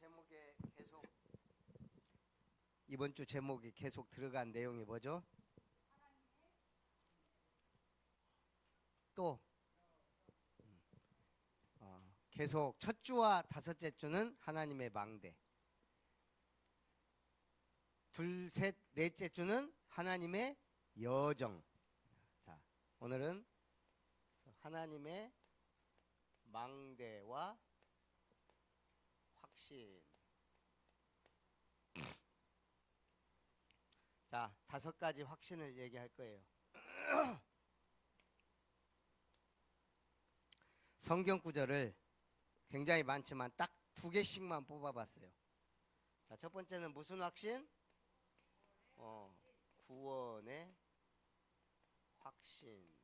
제목에 계속 이번 주 제목이 계속 들어간 내용이 뭐죠? 또 계속 첫 주와 다섯째 주는 하나님의 망대, 둘, 셋, 넷째 주는 하나님의 여정. 자, 오늘은 하나님의 망대와 확신. 자, 5가지 확신을 얘기할 거예요. 성경 구절을 굉장히 많지만 딱 2개씩만 뽑아봤어요. 자, 첫 번째는 무슨 확신? 구원의 확신.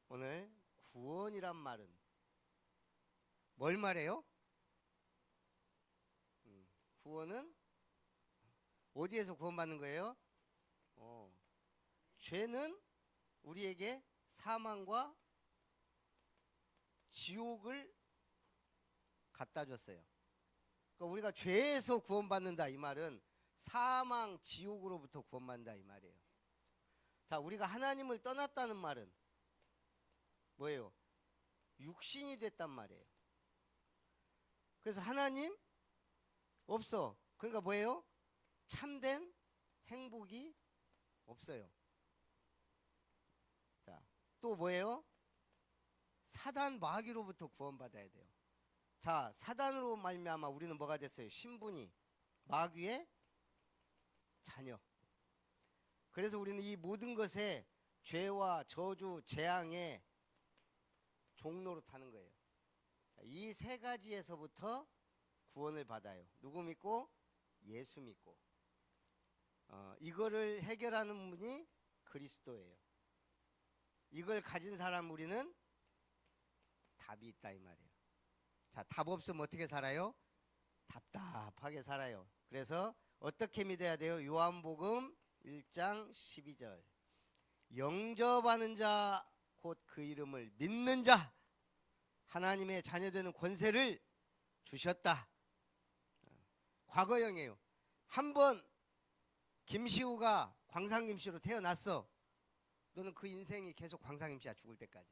오늘 구원이란 말은 뭘 말해요? 구원은 어디에서 구원받는 거예요? 죄는 우리에게 사망과 지옥을 갖다 줬어요. 그러니까 우리가 죄에서 구원받는다 이 말은 사망, 지옥으로부터 구원받는다 이 말이에요. 자, 우리가 하나님을 떠났다는 말은 뭐예요? 육신이 됐단 말이에요. 그래서 하나님 없어. 그러니까 뭐예요? 참된 행복이 없어요. 자, 또 뭐예요? 사단 마귀로부터 구원받아야 돼요. 자, 사단으로 말미암아 우리는 뭐가 됐어요? 신분이 마귀의 자녀. 그래서 우리는 이 모든 것에 죄와 저주, 재앙의 종로로 타는 거예요. 이 3가지에서부터 구원을 받아요. 누구 믿고? 예수 믿고. 이거를 해결하는 분이 그리스도예요. 이걸 가진 사람 우리는 답이 있다 이 말이에요. 자, 답 없으면 어떻게 살아요? 답답하게 살아요. 그래서 어떻게 믿어야 돼요? 요한복음 1장 12절. 영접하는 자 곧 그 이름을 믿는 자 하나님의 자녀되는 권세를 주셨다. 과거형이에요. 한번 김시우가 광상김씨로 태어났어. 너는 그 인생이 계속 광상김씨야, 죽을 때까지.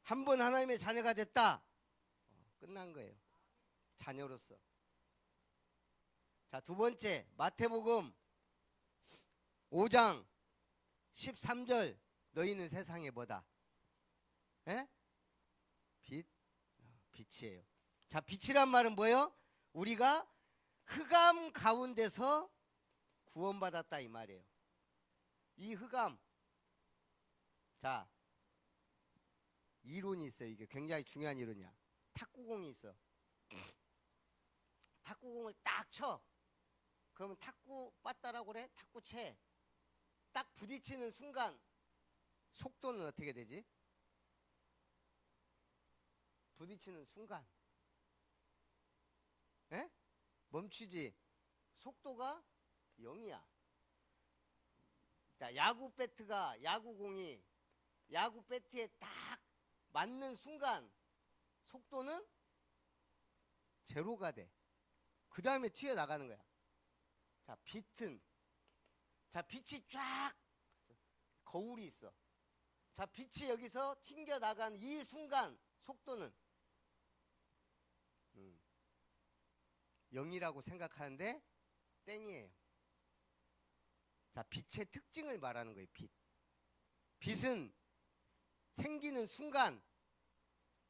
한 번 하나님의 자녀가 됐다. 끝난 거예요. 자녀로서. 자, 2번째 마태복음 5장 13절. 너희는 세상에 뭐다? 에? 빛이에요. 자, 빛이란 말은 뭐예요? 우리가 흑암 가운데서 구원받았다 이 말이에요. 이 흑암. 자, 이론이 있어요. 이게 굉장히 중요한 이론이야. 탁구공이 있어. 탁구공을 딱 쳐. 그러면 탁구 빠따라고 그래? 탁구 채. 딱 부딪히는 순간 속도는 어떻게 되지? 부딪히는 순간 에? 멈추지. 속도가 0이야. 자, 야구 배트가 야구공이 야구 배트에 딱 맞는 순간 속도는 제로가 돼. 그 다음에 튀어나가는 거야. 자, 빛은 자, 빛이 쫙 거울이 있어. 자, 빛이 여기서 튕겨나간 이 순간 속도는 0이라고 생각하는데 땡이에요. 자, 빛의 특징을 말하는 거예요. 빛은 생기는 순간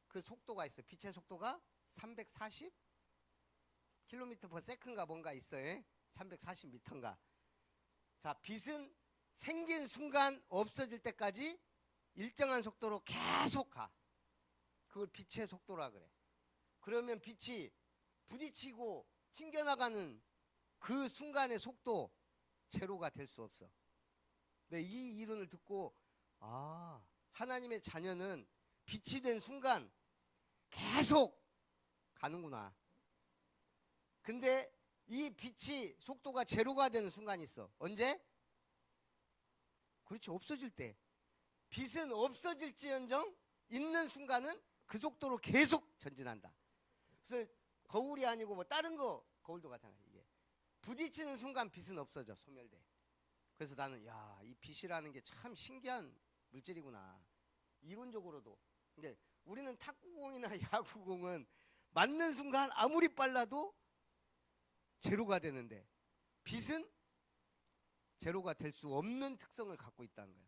그 속도가 있어요. 빛의 속도가 340 km/s인가 뭔가 있어요. 340m인가. 자, 빛은 생긴 순간 없어질 때까지 일정한 속도로 계속 가. 그걸 빛의 속도라 그래. 그러면 빛이 부딪히고 튕겨나가는 그 순간의 속도 제로가 될 수 없어. 근데 이 이론을 듣고 하나님의 자녀는 빛이 된 순간 계속 가는구나. 근데 이 빛이 속도가 제로가 되는 순간이 있어. 언제? 그렇지, 없어질 때. 빛은 없어질지언정 있는 순간은 그 속도로 계속 전진한다. 그래서 거울이 아니고 뭐 다른 거 거울도 마찬가지. 이게 부딪히는 순간 빛은 없어져, 소멸돼. 그래서 나는 야, 이 빛이라는 게 참 신기한 물질이구나, 이론적으로도. 근데 우리는 탁구공이나 야구공은 맞는 순간 아무리 빨라도 제로가 되는데 빛은 제로가 될 수 없는 특성을 갖고 있다는 거야.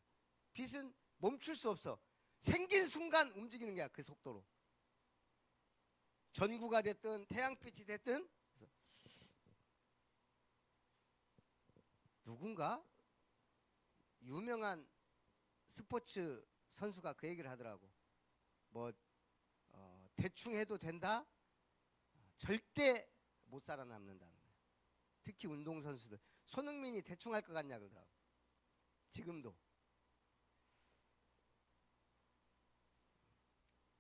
빛은 멈출 수 없어. 생긴 순간 움직이는 거야, 그 속도로. 전구가 됐든 태양빛이 됐든. 누군가 유명한 스포츠 선수가 그 얘기를 하더라고. 뭐 대충 해도 된다, 절대 못 살아남는다는 거야. 특히 운동선수들. 손흥민이 대충 할 것 같냐 그러더라고. 지금도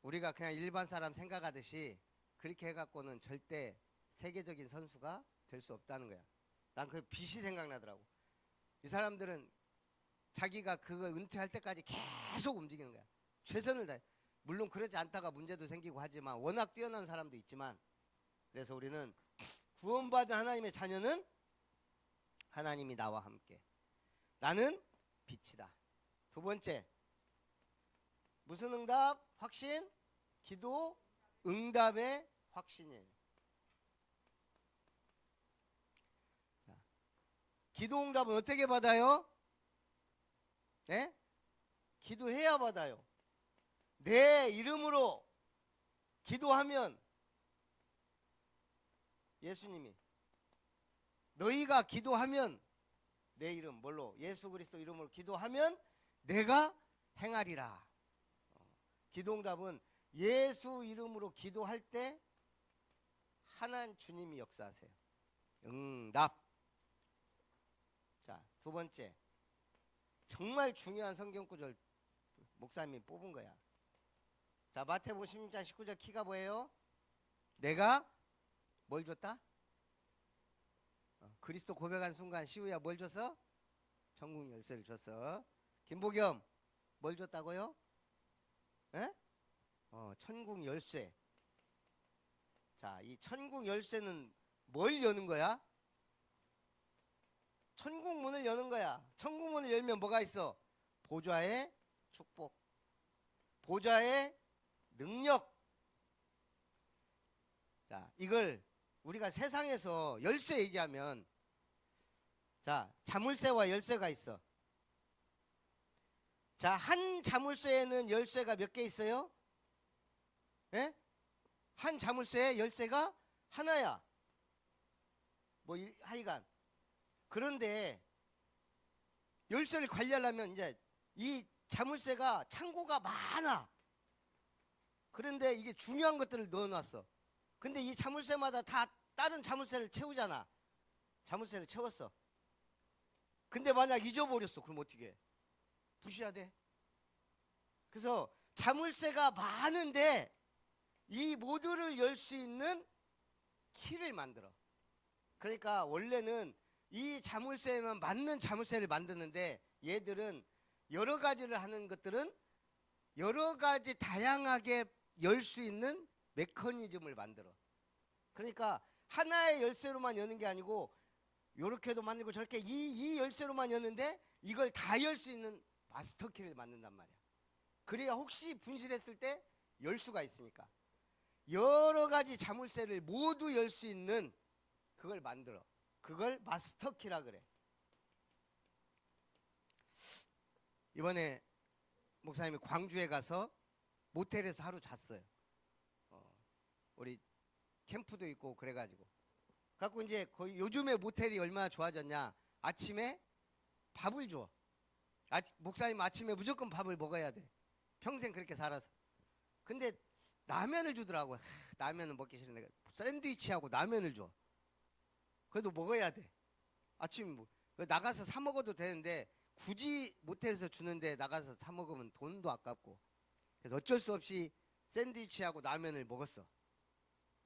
우리가 그냥 일반 사람 생각하듯이 그렇게 해갖고는 절대 세계적인 선수가 될 수 없다는 거야. 난 그 빛이 생각나더라고. 이 사람들은 자기가 그거 은퇴할 때까지 계속 움직이는 거야. 최선을 다해. 물론 그러지 않다가 문제도 생기고 하지만 워낙 뛰어난 사람도 있지만. 그래서 우리는 구원받은 하나님의 자녀는 하나님이 나와 함께. 나는 빛이다. 두 번째, 무슨 응답? 확신? 기도 응답의 확신이에요. 자, 기도 응답은 어떻게 받아요? 네? 기도해야 받아요. 내 이름으로 기도하면, 예수님이 너희가 기도하면, 내 이름 뭘로? 예수 그리스도 이름으로 기도하면 내가 행하리라. 기도응답은 예수 이름으로 기도할 때 하나님 주님이 역사하세요. 응답. 자, 두 번째, 정말 중요한 성경구절 목사님이 뽑은 거야. 자, 마태복음 16장 19절 키가 뭐예요? 내가 뭘 줬다? 그리스도 고백한 순간 시우야 뭘 줬어? 천국 열쇠를 줬어. 김보겸 뭘 줬다고요? 에? 천국 열쇠. 자, 이 천국 열쇠는 뭘 여는 거야? 천국 문을 여는 거야. 천국 문을 열면 뭐가 있어? 보좌의 축복, 보좌의 능력. 자, 이걸 우리가 세상에서 열쇠 얘기하면, 자, 자물쇠와 열쇠가 있어. 자, 한 자물쇠에는 열쇠가 몇 개 있어요? 예? 한 자물쇠에 열쇠가 하나야. 뭐 하여간. 그런데 열쇠를 관리하려면 이제 이 자물쇠가 창고가 많아. 그런데 이게 중요한 것들을 넣어놨어. 근데 이 자물쇠마다 다 다른 자물쇠를 채우잖아. 자물쇠를 채웠어. 근데 만약 잊어버렸어. 그럼 어떻게 해? 부셔야 돼. 그래서 자물쇠가 많은데 이 모두를 열 수 있는 키를 만들어. 그러니까 원래는 이 자물쇠에만 맞는 자물쇠를 만드는데, 얘들은 여러 가지를 하는 것들은 여러 가지 다양하게 열 수 있는 메커니즘을 만들어. 그러니까 하나의 열쇠로만 여는 게 아니고 요렇게도 만들고 저렇게 이 열쇠로만 여는데 이걸 다 열 수 있는 마스터키를 만든단 말이야. 그래야 혹시 분실했을 때 열 수가 있으니까. 여러 가지 자물쇠를 모두 열 수 있는 그걸 만들어. 그걸 마스터키라 그래. 이번에 목사님이 광주에 가서 모텔에서 하루 잤어요. 우리 캠프도 있고 그래가지고. 갖고 이제 거의 요즘에 모텔이 얼마나 좋아졌냐. 아침에 밥을 줘. 목사님 아침에 무조건 밥을 먹어야 돼. 평생 그렇게 살아서. 근데 라면을 주더라고. 라면은 먹기 싫은데 샌드위치하고 라면을 줘. 그래도 먹어야 돼. 아침 뭐 나가서 사 먹어도 되는데 굳이 모텔에서 주는데 나가서 사 먹으면 돈도 아깝고. 그래서 어쩔 수 없이 샌드위치하고 라면을 먹었어.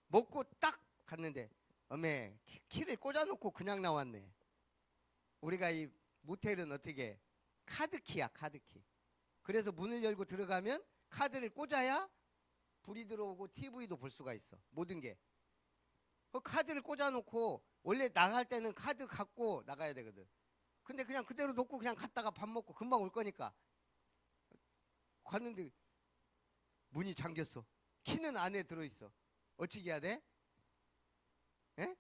먹고 딱 갔는데 어메 키를 꽂아놓고 그냥 나왔네. 우리가 이 모텔은 어떻게 카드키야, 카드키. 그래서 문을 열고 들어가면 카드를 꽂아야 불이 들어오고 TV도 볼 수가 있어. 모든 게. 그 카드를 꽂아놓고 원래 나갈 때는 카드 갖고 나가야 되거든. 근데 그냥 그대로 놓고 그냥 갔다가 밥 먹고 금방 올 거니까 갔는데 문이 잠겼어. 키는 안에 들어있어. 어찌게 해야 돼? 에?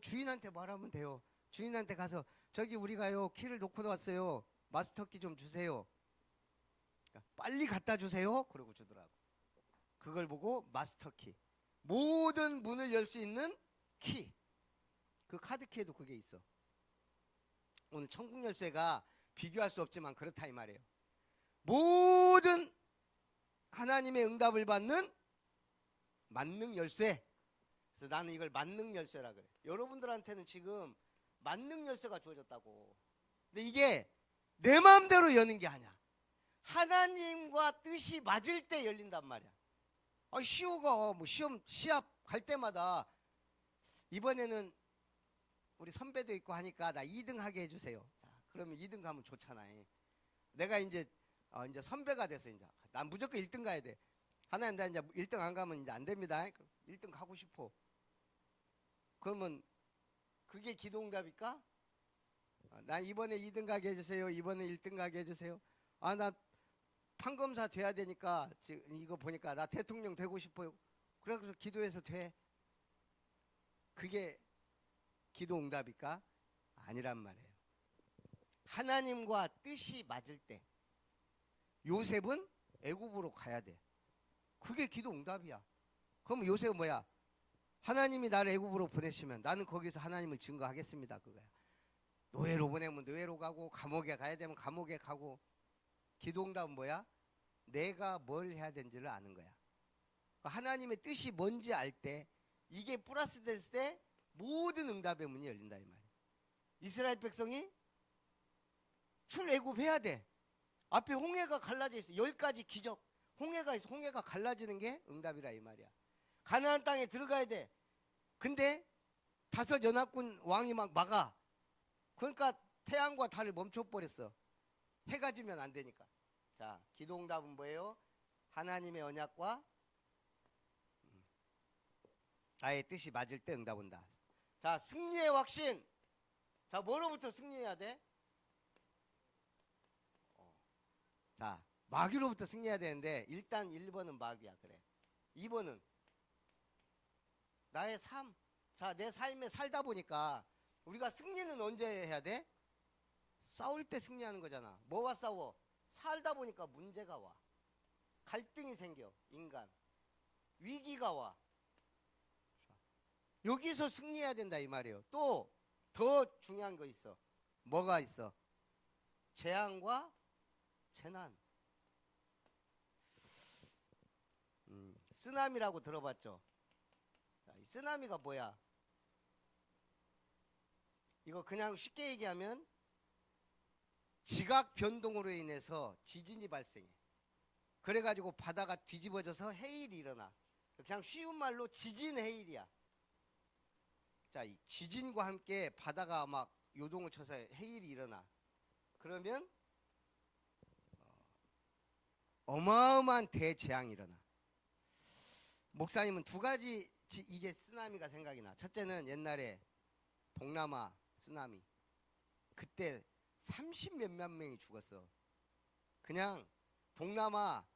주인한테 말하면 돼요. 주인한테 가서 저기 우리가요 키를 놓고 왔어요. 마스터키 좀 주세요. 빨리 갖다 주세요. 그러고 주더라고. 그걸 보고 마스터키. 모든 문을 열 수 있는 키. 그 카드키에도 그게 있어. 오늘 천국 열쇠가 비교할 수 없지만 그렇다 이 말이에요. 모든 하나님의 응답을 받는 만능 열쇠. 그래서 나는 이걸 만능 열쇠라 그래. 여러분들한테는 지금 만능 열쇠가 주어졌다고. 근데 이게 내 마음대로 여는 게 아니야. 하나님과 뜻이 맞을 때 열린단 말이야. 시호가 뭐 시합 갈 때마다 이번에는 우리 선배도 있고 하니까 나 2등 하게 해주세요. 자, 그러면 2등 가면 좋잖아. 내가 이제 선배가 돼서 이제 난 무조건 1등 가야 돼. 하나님 나 이제 1등 안 가면 이제 안 됩니다. 1등 가고 싶어. 그러면 그게 기도응답일까? 난 이번에 2등 가게 해주세요. 이번에 1등 가게 해주세요. 나 판검사 돼야 되니까 지금 이거 보니까 나 대통령 되고 싶어요. 그래서 기도해서 돼. 그게 기도응답일까? 아니란 말이에요. 하나님과 뜻이 맞을 때 요셉은 애굽으로 가야 돼. 그게 기도응답이야. 그럼 요셉은 뭐야? 하나님이 나를 애굽으로 보내시면 나는 거기서 하나님을 증거하겠습니다. 그거야. 노예로 보내면 노예로 가고 감옥에 가야 되면 감옥에 가고. 기도응답은 뭐야? 내가 뭘 해야 되는지를 아는 거야. 하나님의 뜻이 뭔지 알 때 이게 플러스 됐을 때 모든 응답의 문이 열린다 이 말이야. 이스라엘 백성이 출애굽해야 돼. 앞에 홍해가 갈라져 있어. 10가지 기적 홍해가 있어. 홍해가 갈라지는 게 응답이라 이 말이야. 가나안 땅에 들어가야 돼. 근데 5 연합군 왕이 막 막아. 그러니까 태양과 달을 멈춰버렸어. 해가 지면 안 되니까. 자, 기도응답은 뭐예요? 하나님의 언약과 나의 뜻이 맞을 때 응답 온다. 자, 승리의 확신. 자, 뭐로부터 승리해야 돼? 자, 마귀로부터 승리해야 되는데 일단 1번은 마귀야. 그래. 2번은 나의 삶. 자, 내 삶에 살다 보니까 우리가 승리는 언제 해야 돼? 싸울 때 승리하는 거잖아. 뭐와 싸워? 살다 보니까 문제가 와. 갈등이 생겨. 인간. 위기가 와. 여기서 승리해야 된다 이 말이에요. 또 더 중요한 거 있어. 뭐가 있어? 재앙과 재난. 쓰나미라고 들어봤죠? 이 쓰나미가 뭐야? 이거 그냥 쉽게 얘기하면 지각 변동으로 인해서 지진이 발생해. 그래가지고 바다가 뒤집어져서 해일이 일어나. 그냥 쉬운 말로 지진 해일이야. 자, 이 지진과 함께 바다가 막 요동을 쳐서 해일이 일어나. 그러면 어마어마한 대재앙이 일어나. 목사님은 2가지 이게 쓰나미가 생각이 나. 첫째는 옛날에 동남아 쓰나미. 그때 30몇만 명이 죽었어. 그냥 동남아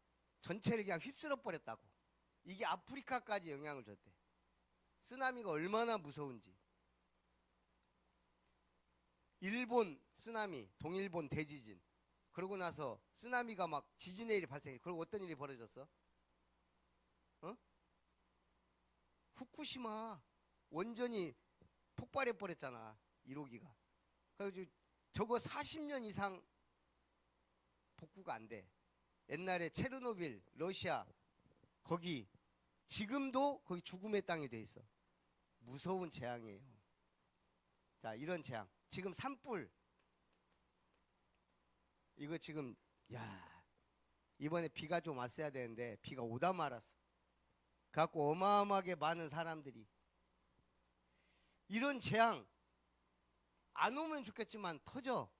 전체를 그냥 휩쓸어 버렸다고. 이게 아프리카까지 영향을 줬대. 쓰나미가 얼마나 무서운지. 일본 쓰나미, 동일본 대지진. 그러고 나서 쓰나미가 막 지진의 일이 발생해. 그리고 어떤 일이 벌어졌어? 후쿠시마 원전이 폭발해 버렸잖아. 1호기가. 그래서 저거 40년 이상 복구가 안 돼. 옛날에 체르노빌 러시아 거기 지금도 거기 죽음의 땅이 돼 있어. 무서운 재앙이에요. 자, 이런 재앙. 지금 산불. 이거 지금 이번에 비가 좀 왔어야 되는데 비가 오다 말았어. 그래갖고 어마어마하게 많은 사람들이. 이런 재앙 안 오면 좋겠지만 터져.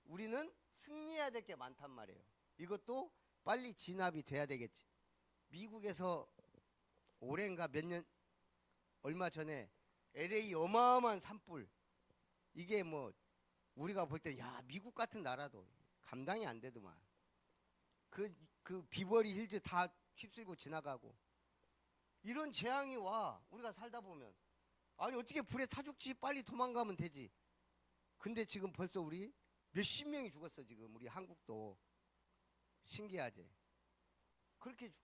우리는 승리해야 될 게 많단 말이에요. 이것도 빨리 진압이 돼야 되겠지. 미국에서 올해인가 몇 년 얼마 전에 LA 어마어마한 산불, 이게 뭐 우리가 볼 때 야 미국 같은 나라도 감당이 안 되더만. 그 비버리 힐즈 다 휩쓸고 지나가고, 이런 재앙이 와. 우리가 살다 보면 아니 어떻게 불에 타 죽지, 빨리 도망가면 되지. 근데 지금 벌써 우리 몇십 명이 죽었어. 지금 우리 한국도 신기하지. 그렇게 죽어.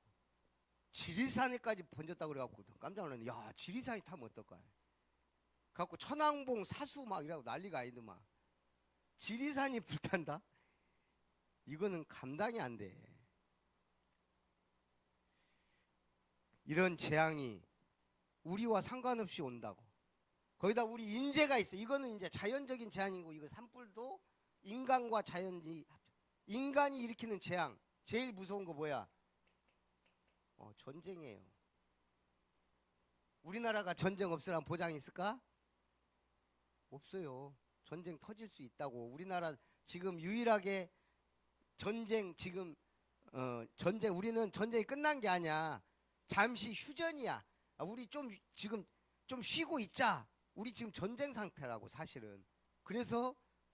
지리산에까지 번졌다고 그래갖고 깜짝 놀랐네. 야 지리산이 타면 어떨까. 갖고 천왕봉 사수 막 이라고 난리가 아니더만. 지리산이 불탄다? 이거는 감당이 안 돼. 이런 재앙이 우리와 상관없이 온다고. 거기다 우리 인재가 있어. 이거는 이제 자연적인 재앙이고, 이거 산불도 인간과 자연이, 인간이 일으키는 재앙 제일 무서운 거 뭐야? 전쟁이에요. 우리나라가 전쟁 없으란 보장이 있을까? 없어요. 전쟁 터질 수 있다고. 우리나라 지금 유일하게 전쟁 지금 전쟁, 우리는 전쟁이 끝난 게 아니야. 잠시 휴전이야. 우리 좀 지금 좀 쉬고 있자. 우리 지금 전쟁 상태라고 사실은. 그래서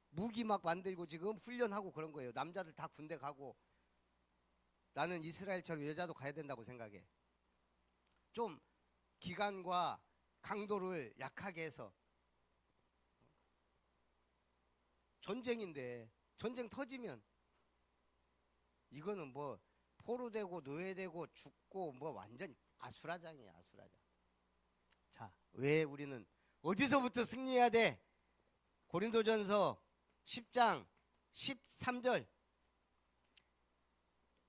무기 막 만들고 지금 훈련하고 그런 거예요. 남자들 다 군대 가고. 나는 이스라엘처럼 여자도 가야 된다고 생각해. 좀 기간과 강도를 약하게 해서. 전쟁인데 전쟁 터지면 이거는 뭐 포로되고 노예되고 죽고 뭐 완전 아수라장이야, 아수라장. 자, 왜 우리는 어디서부터 승리해야 돼? 고린도전서 10장 13절.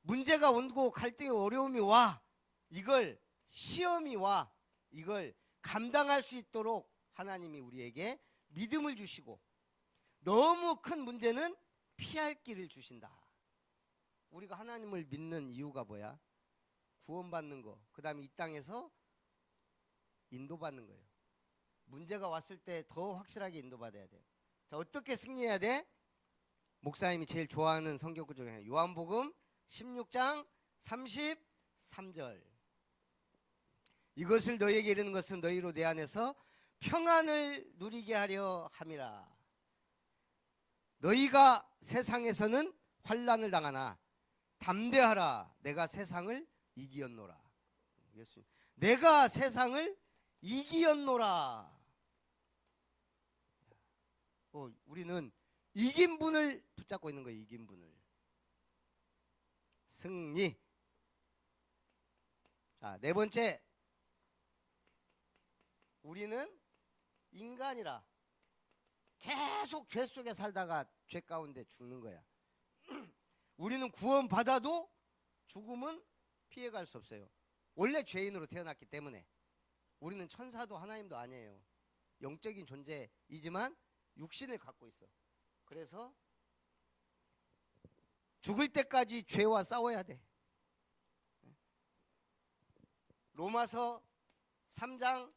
문제가 온고 갈등이 어려움이 와. 이걸 시험이 와. 이걸 감당할 수 있도록 하나님이 우리에게 믿음을 주시고, 너무 큰 문제는 피할 길을 주신다. 우리가 하나님을 믿는 이유가 뭐야? 구원받는 거. 그 다음에 이 땅에서 인도받는 거예요. 문제가 왔을 때 더 확실하게 인도받아야 돼요. 자, 어떻게 승리해야 돼? 목사님이 제일 좋아하는 성경 구절 중에 요한복음 16장 33절. 이것을 너희에게 이르는 것은 너희로 내 안에서 평안을 누리게 하려 함이라. 너희가 세상에서는 환난을 당하나 담대하라. 내가 세상을 이기었노라. 내가 세상을 이기었노라. 우리는 이긴 분을 붙잡고 있는 거예요. 이긴 분을. 승리. 자, 네 번째. 우리는 인간이라 계속 죄 속에 살다가 죄 가운데 죽는 거야. 우리는 구원받아도 죽음은 피해갈 수 없어요. 원래 죄인으로 태어났기 때문에. 우리는 천사도 하나님도 아니에요. 영적인 존재이지만 육신을 갖고 있어. 그래서 죽을 때까지 죄와 싸워야 돼. 로마서 3장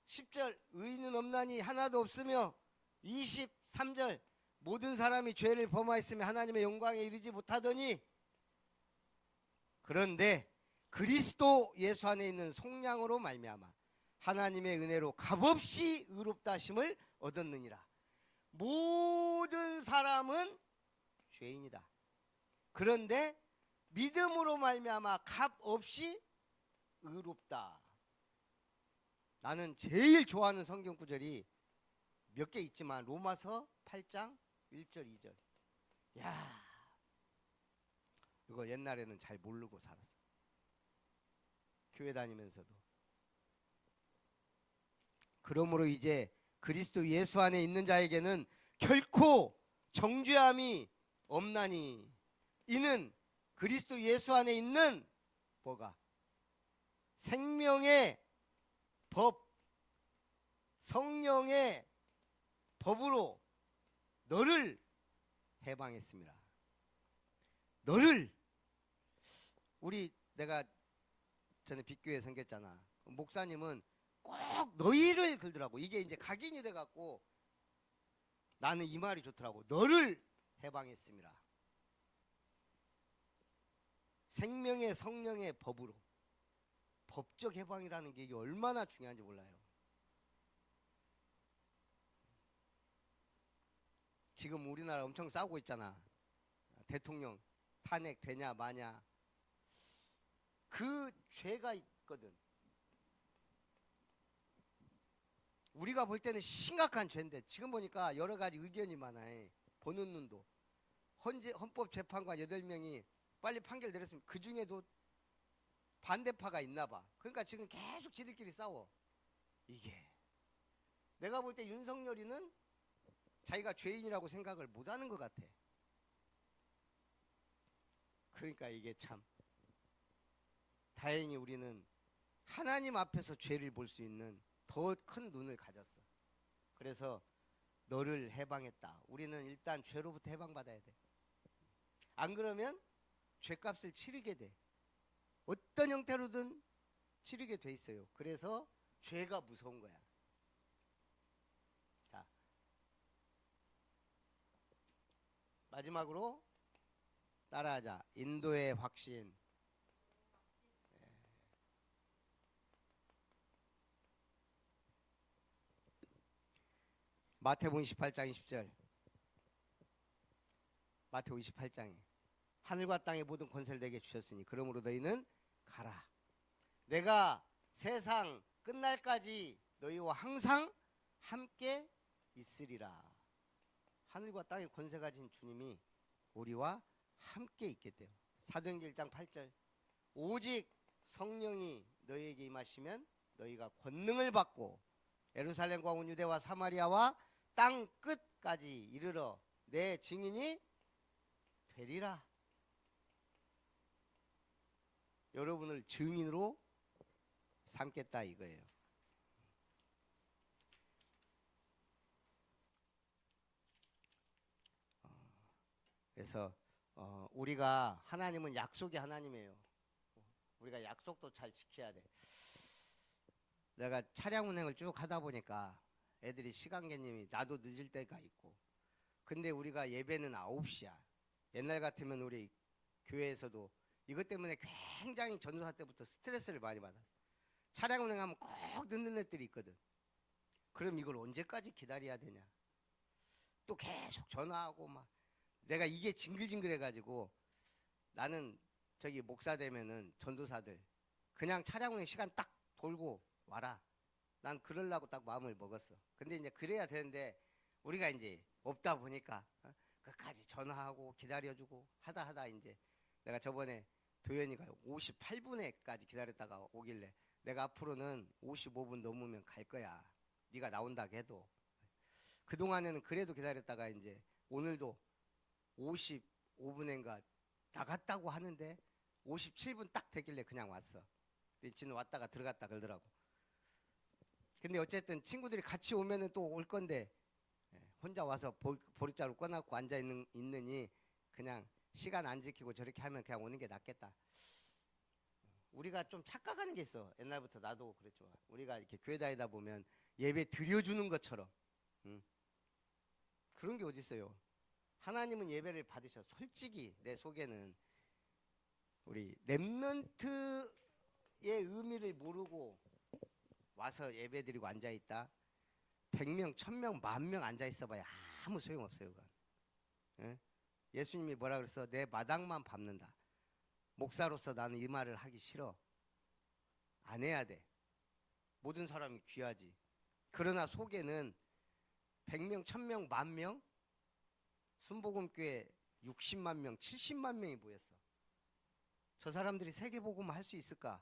10절. 의인은 없나니 하나도 없으며, 23절. 모든 사람이 죄를 범하였으며 하나님의 영광에 이르지 못하더니, 그런데 그리스도 예수 안에 있는 속량으로 말미암아 하나님의 은혜로 값없이 의롭다 하심을 얻었느니라. 모든 사람은 죄인이다. 그런데 믿음으로 말미암아 값없이 의롭다. 나는 제일 좋아하는 성경 구절이 몇 개 있지만 로마서 8장 1절 2절. 야, 이거 옛날에는 잘 모르고 살았어. 교회 다니면서도. 그러므로 이제 그리스도 예수 안에 있는 자에게는 결코 정죄함이 없나니, 이는 그리스도 예수 안에 있는 뭐가? 생명의 법, 성령의 법으로 너를 해방했습니다. 너를. 내가 전에 빅교회 섬겼잖아. 목사님은 꼭 너희를 그러더라고. 이게 이제 각인이 돼갖고 나는 이 말이 좋더라고. 너를 해방했습니다. 생명의 성령의 법으로. 법적 해방이라는 게 이게 얼마나 중요한지 몰라요. 지금 우리나라 엄청 싸우고 있잖아. 대통령 탄핵 되냐 마냐. 그 죄가 있거든. 우리가 볼 때는 심각한 죄인데 지금 보니까 여러 가지 의견이 많아요. 보는 눈도. 헌법재판관 8명이 빨리 판결 내렸으면 그 중에도 반대파가 있나 봐. 그러니까 지금 계속 지들끼리 싸워. 이게 내가 볼 때 윤석열이는 자기가 죄인이라고 생각을 못하는 것 같아. 그러니까 이게 참 다행히 우리는 하나님 앞에서 죄를 볼 수 있는 더 큰 눈을 가졌어. 그래서 너를 해방했다. 우리는 일단 죄로부터 해방받아야 돼. 안 그러면 죄값을 치르게 돼. 어떤 형태로든 치르게 돼 있어요. 그래서 죄가 무서운 거야. 자, 마지막으로 따라하자. 인도의 확신. 마태복음 28장 20절. 마태복음 28장에 하늘과 땅의 모든 권세를 내게 주셨으니 그러므로 너희는 가라. 내가 세상 끝날까지 너희와 항상 함께 있으리라. 하늘과 땅의 권세 가진 주님이 우리와 함께 있게 돼요. 사도행전 1장 8절. 오직 성령이 너희에게 임하시면 너희가 권능을 받고 예루살렘과 온 유대와 사마리아와 땅 끝까지 이르러 내 증인이 되리라. 여러분을 증인으로 삼겠다 이거예요. 그래서 우리가 하나님은 약속의 하나님이에요. 우리가 약속도 잘 지켜야 돼. 내가 차량 운행을 쭉 하다 보니까 애들이 시간 개념이 나도 늦을 때가 있고, 근데 우리가 예배는 9시야. 옛날 같으면 우리 교회에서도 이것 때문에 굉장히 전도사 때부터 스트레스를 많이 받아. 차량 운행하면 꼭 늦는 애들이 있거든. 그럼 이걸 언제까지 기다려야 되냐. 또 계속 전화하고 막. 내가 이게 징글징글해가지고 나는 저기 목사 되면은 전도사들 그냥 차량 운행 시간 딱 돌고 와라. 난 그러려고 딱 마음을 먹었어. 근데 이제 그래야 되는데 우리가 이제 없다 보니까 끝까지 전화하고 기다려주고 하다 이제 내가 저번에 도현이가 58분에까지 기다렸다가 오길래 내가 앞으로는 55분 넘으면 갈 거야. 네가 나온다 해도. 그동안에는 그래도 기다렸다가 이제 오늘도 55분인가 나갔다고 하는데 57분 딱 되길래 그냥 왔어. 근데 지는 왔다가 들어갔다 그러더라고. 근데 어쨌든 친구들이 같이 오면은 또 올 건데 혼자 와서 보릿자루 꺼놓고 앉아 있느니 그냥 시간 안 지키고 저렇게 하면 그냥 오는 게 낫겠다. 우리가 좀 착각하는 게 있어. 옛날부터 나도 그랬죠. 우리가 이렇게 교회 다니다 보면 예배 드려주는 것처럼 그런 게 어디 있어요. 하나님은 예배를 받으셔. 솔직히 내 속에는 우리 렘넌트의 의미를 모르고 와서 예배 드리고 앉아있다 100명, 1000명, 10,000명 앉아있어봐야 아무 소용없어요. 그건. 예? 예수님이 뭐라 그랬어? 내 마당만 밟는다. 목사로서 나는 이 말을 하기 싫어. 안 해야 돼. 모든 사람이 귀하지. 그러나 속에는 100명, 1000명, 10,000명, 순복음교회 60만 명, 70만 명이 모였어. 저 사람들이 세계복음 할 수 있을까?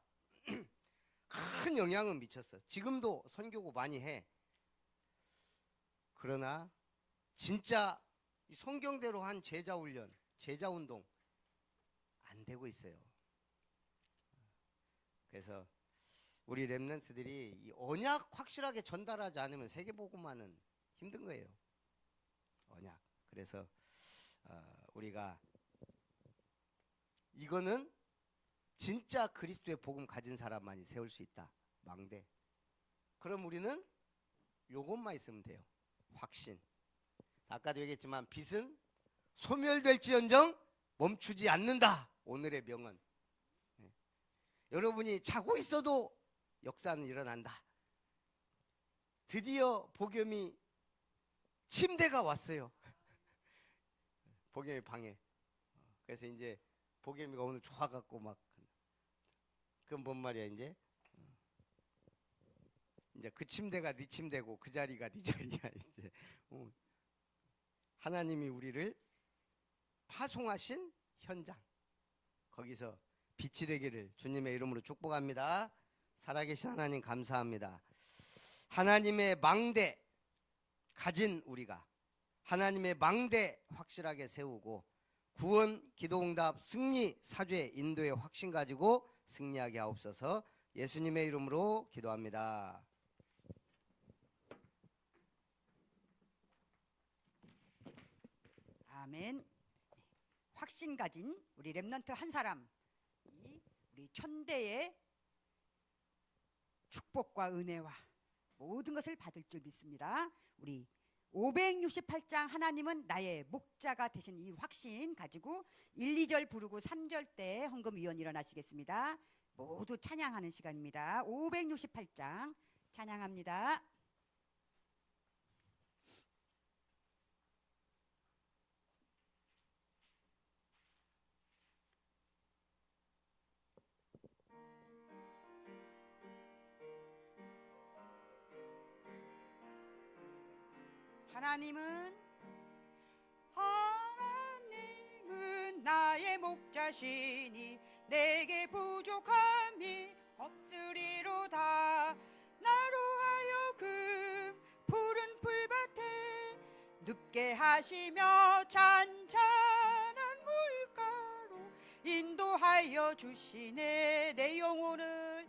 큰 영향은 미쳤어. 지금도 선교고 많이 해. 그러나 진짜 이 성경대로 한 제자훈련, 제자운동 안 되고 있어요. 그래서 우리 렘넌트들이 이 언약 확실하게 전달하지 않으면 세계복음화는 힘든 거예요. 언약. 그래서 우리가 이거는 진짜 그리스도의 복음 가진 사람만이 세울 수 있다. 망대. 그럼 우리는 요것만 있으면 돼요. 확신. 아까도 얘기했지만 빛은 소멸될지언정 멈추지 않는다. 오늘의 명언. 여러분이 자고 있어도 역사는 일어난다. 드디어 복염이 침대가 왔어요. 복염이 방에. 그래서 이제 복염이가 오늘 좋아갖고 막, 그건 뭔 말이야 이제 그 침대가 네 침대고 그 자리가 네 자리야 이제. 하나님이 우리를 파송하신 현장, 거기서 빛이 되기를 주님의 이름으로 축복합니다. 살아계신 하나님 감사합니다. 하나님의 망대 가진 우리가 하나님의 망대 확실하게 세우고 구원, 기도응답, 승리, 사죄, 인도의 확신 가지고 승리하게 하옵소서. 예수님의 이름으로 기도합니다. 아멘. 확신 가진 우리 렘넌트 한 사람, 우리 천대의 축복과 은혜와 모든 것을 받을 줄 믿습니다. 우리 568장 하나님은 나의 목자가 되신 이 확신 가지고 1, 2절 부르고 3절 때 헌금위원 일어나시겠습니다. 모두 찬양하는 시간입니다. 568장 찬양합니다. 하나님은 나의 목자시니 내게 부족함이 없으리로다. 나로 하여금 푸른 풀밭에 눕게 하시며 잔잔한 물가로 인도하여 주시네. 내 영혼을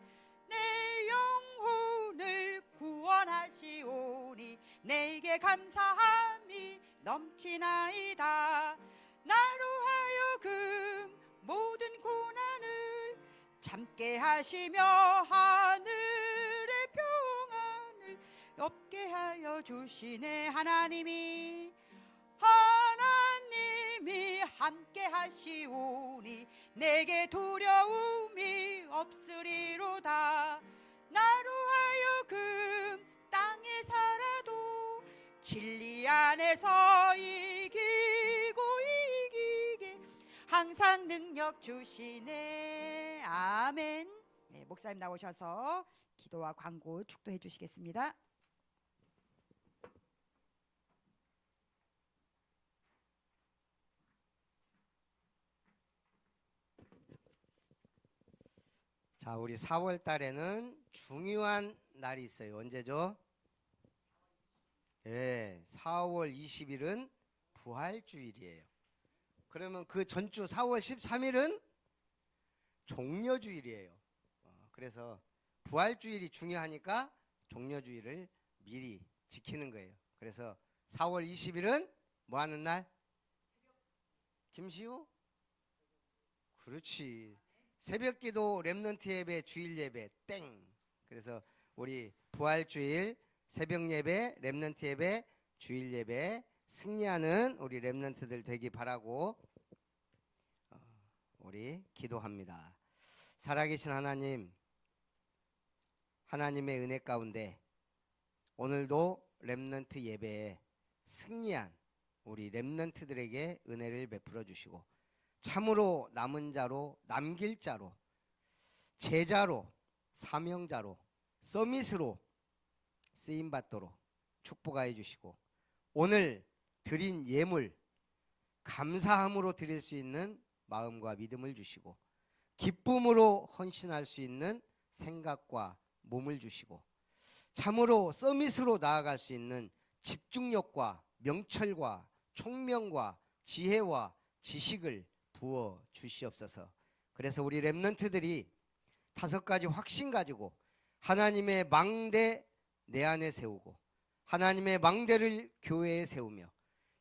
구원하시오니 내게 감사함이 넘치나이다. 나로 하여금 모든 고난을 참게 하시며 하늘의 평안을 얻게 하여 주시네. 하나님이 함께 하시오니 내게 두려움이 없으리로다. 나로 하여금 땅에 살아도 진리 안에서 이기게 항상 능력 주시네. 아멘. 네, 목사님 나오셔서 기도와 광고 축도해 주시겠습니다. 자, 우리 4월 달에는 중요한 날이 있어요. 언제죠? 예, 4월 20일은 부활주일이에요. 그러면 그 전주 4월 13일은 종려주일이에요. 그래서 부활주일이 중요하니까 종려주일을 미리 지키는 거예요. 그래서 4월 20일은 뭐 하는 날? 김시우? 그렇지. 새벽기도, 렘넌트 예배, 주일 예배 땡. 그래서 우리 부활주일 새벽 예배, 렘넌트 예배, 주일 예배 승리하는 우리 렘넌트들 되기 바라고 우리 기도합니다. 살아계신 하나님, 하나님의 은혜 가운데 오늘도 렘넌트 예배에 승리한 우리 렘넌트들에게 은혜를 베풀어 주시고 참으로 남은 자로, 남길 자로, 제자로, 사명자로, 서밋으로 쓰임받도록 축복하여 주시고 오늘 드린 예물 감사함으로 드릴 수 있는 마음과 믿음을 주시고 기쁨으로 헌신할 수 있는 생각과 몸을 주시고 참으로 서밋으로 나아갈 수 있는 집중력과 명철과 총명과 지혜와 지식을 부어 주시옵소서. 그래서 우리 렘넌트들이 5가지 확신 가지고 하나님의 망대 내 안에 세우고 하나님의 망대를 교회에 세우며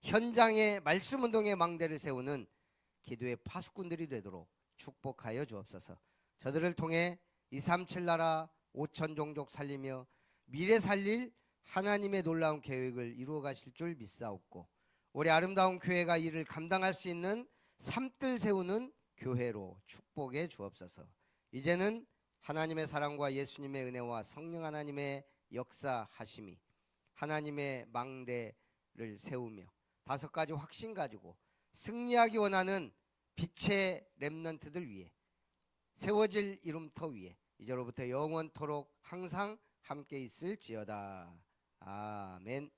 현장에 말씀운동의 망대를 세우는 기도의 파수꾼들이 되도록 축복하여 주옵소서. 저들을 통해 237 나라 5천 종족 살리며 미래 살릴 하나님의 놀라운 계획을 이루어 가실 줄 믿사옵고 우리 아름다운 교회가 이를 감당할 수 있는 삶들 세우는 교회로 축복해 주옵소서. 이제는 하나님의 사랑과 예수님의 은혜와 성령 하나님의 역사하심이 하나님의 망대를 세우며 5가지 확신 가지고 승리하기 원하는 빛의 렘넌트들 위해 세워질 이름터 위에 이제로부터 영원토록 항상 함께 있을지어다. 아멘.